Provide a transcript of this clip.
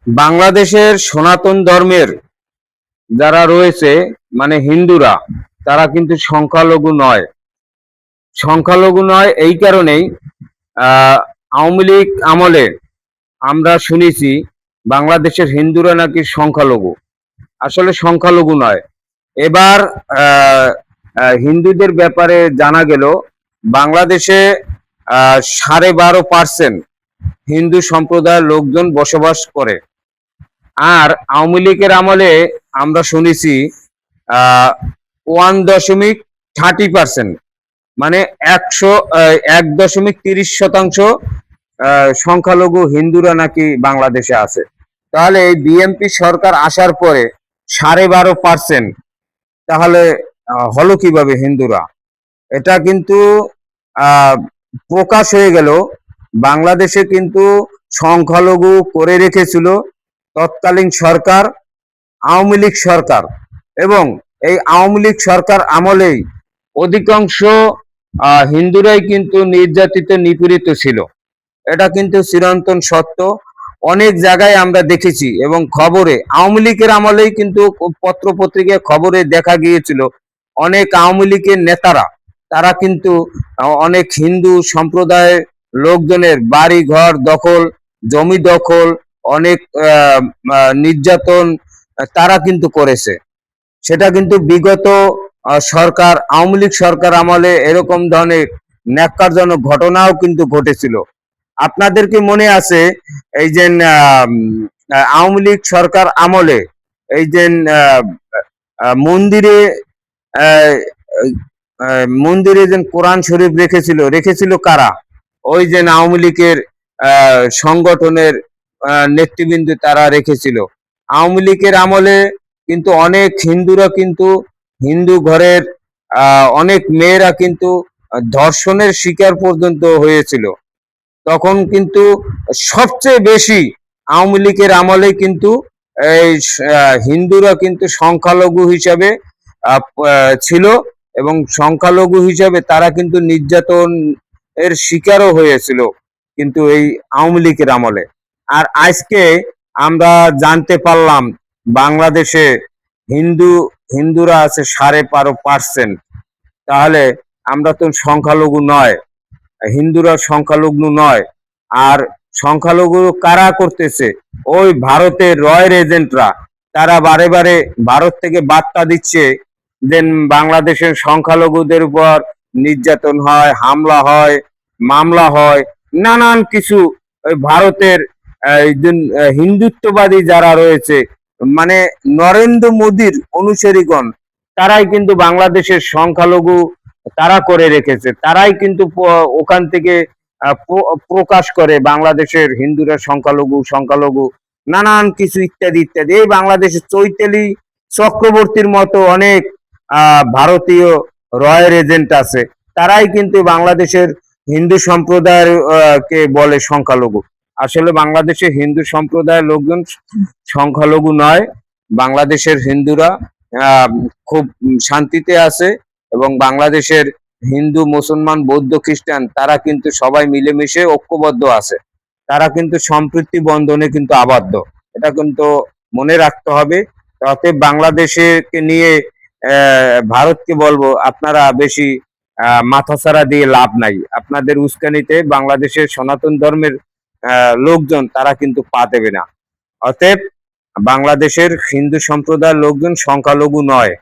বাংলাদেশের সনাতন ধর্মের যারা রয়েছে মানে হিন্দুরা, তারা কিন্তু সংখ্যালঘু নয়। সংখ্যালঘু নয় এই কারণেই আওয়ামী লীগ আমলে আমরা শুনেছি বাংলাদেশের হিন্দুরা নাকি সংখ্যালঘু। আসলে সংখ্যালঘু নয়। এবার হিন্দুদের ব্যাপারে জানা গেল বাংলাদেশে 12.5% হিন্দু সম্প্রদায়ের লোকজন বসবাস করে। আর আওয়ামী লীগের আমলে আমরা শুনেছি 1.30%, মানে 1.30% সংখ্যালঘু হিন্দুরা নাকি বাংলাদেশে আছে। তাহলে এই বিএনপি সরকার আসার পরে 12.5%, তাহলে হলো কিভাবে হিন্দুরা? এটা কিন্তু প্রকাশ হয়ে গেল। বাংলাদেশে কিন্তু সংখ্যালঘু করে রেখেছিল তৎকালীন সরকার, আওয়ামী লীগ সরকার। এবং এই আওয়ামী লীগ সরকার আমলেই অধিকাংশ হিন্দুরাই কিন্তু নির্যাতিত নিপীড়িত ছিল। এটা কিন্তু চিরন্তন সত্য। অনেক জায়গায় আমরা দেখেছি এবং খবরে আওয়ামী লীগের আমলেই কিন্তু পত্র পত্রিকায় খবরে দেখা গিয়েছিল অনেক আওয়ামী লীগের নেতারা, তারা কিন্তু অনেক হিন্দু সম্প্রদায়ের লোকজনের বাড়ি ঘর দখল, জমি দখল, অনেক নির্যাতন তারা কিন্তু করেছে। সেটা কিন্তু বিগত সরকার, আওয়ামী লীগ সরকার আমলে এরকম ধরনের ন্যাক্কারজনক ঘটনাও কিন্তু ঘটেছিল। আপনাদের কি মনে আছে এই যে আওয়ামী লীগ সরকার আমলে এই যে মন্দিরে মন্দিরে যে কোরআন শরীফ রেখেছিল কারা? ওই যে আওয়ামী লীগের সংগঠনের নেতৃবৃন্দ তারা রেখেছিল। আওয়ামী লীগের আমলে কিন্তু অনেক হিন্দুরা কিন্তু হিন্দু ঘরের অনেক মেয়েরা কিন্তু ধর্ষণের শিকার পর্যন্ত হয়েছিল। তখন কিন্তু সবচেয়ে বেশি আওয়ামী লীগের আমলে কিন্তু এই হিন্দুরা কিন্তু সংখ্যালঘু হিসাবে ছিল এবং সংখ্যালঘু হিসাবে তারা কিন্তু নির্যাতন এর শিকারও হয়েছিল কিন্তু এই আওয়ামী লীগের আমলে। আর আজকে আমরা জানতে পারলাম বাংলাদেশে হিন্দুরা আছে 12.5%। তাহলে আমরা তো সংখ্যালঘু নয়, হিন্দুরা সংখ্যালঘু নয়। আর সংখ্যালঘু কারা করতেছে? ওই ভারতের রয়ের এজেন্টরা। তারা বারে বারে ভারত থেকে বার্তা দিচ্ছে যে বাংলাদেশের সংখ্যালঘুদের উপর নির্যাতন হয়, হামলা হয়, মামলা হয়, নানান কিছু। ওই ভারতের হিন্দুত্ববাদী যারা রয়েছে, মানে নরেন্দ্র মোদীর অনুসারীগণ, তারাই কিন্তু বাংলাদেশের সংখ্যালঘু তারা করে রেখেছে। তারাই কিন্তু ওখান থেকে প্রকাশ করে বাংলাদেশের হিন্দুরা সংখ্যালঘু নানান কিছু ইত্যাদি ইত্যাদি। এই বাংলাদেশের চৈতালি চক্রবর্তীর মতো অনেক ভারতীয় রয়ের এজেন্ট আছে, তারাই কিন্তু বাংলাদেশের হিন্দু সম্প্রদায়ের কে বলে সংখ্যালঘু। আসলে বাংলাদেশের হিন্দু সম্প্রদায়ের লোকজন সংখ্যালঘু নয়। বাংলাদেশের হিন্দুরা খুব শান্তিতে আছে এবং বাংলাদেশের হিন্দু, মুসলমান, বৌদ্ধ, খ্রিস্টান তারা কিন্তু সবাই মিলেমিশে ঐক্যবদ্ধ আছে। তারা কিন্তু সম্প্রীতি বন্ধনে কিন্তু আবদ্ধ। এটা কিন্তু মনে রাখতে হবে। অতএব বাংলাদেশকে নিয়ে ভারতকে বলবো, আপনারা বেশি মাথাছাড়া দিয়ে লাভ নাই। আপনাদের উস্কানিতে বাংলাদেশের সনাতন ধর্মের লোকজন তারা কিন্তু পা দেবে না। অতএব বাংলাদেশের হিন্দু সম্প্রদায়ের লোকজন সংখ্যালঘু নয়।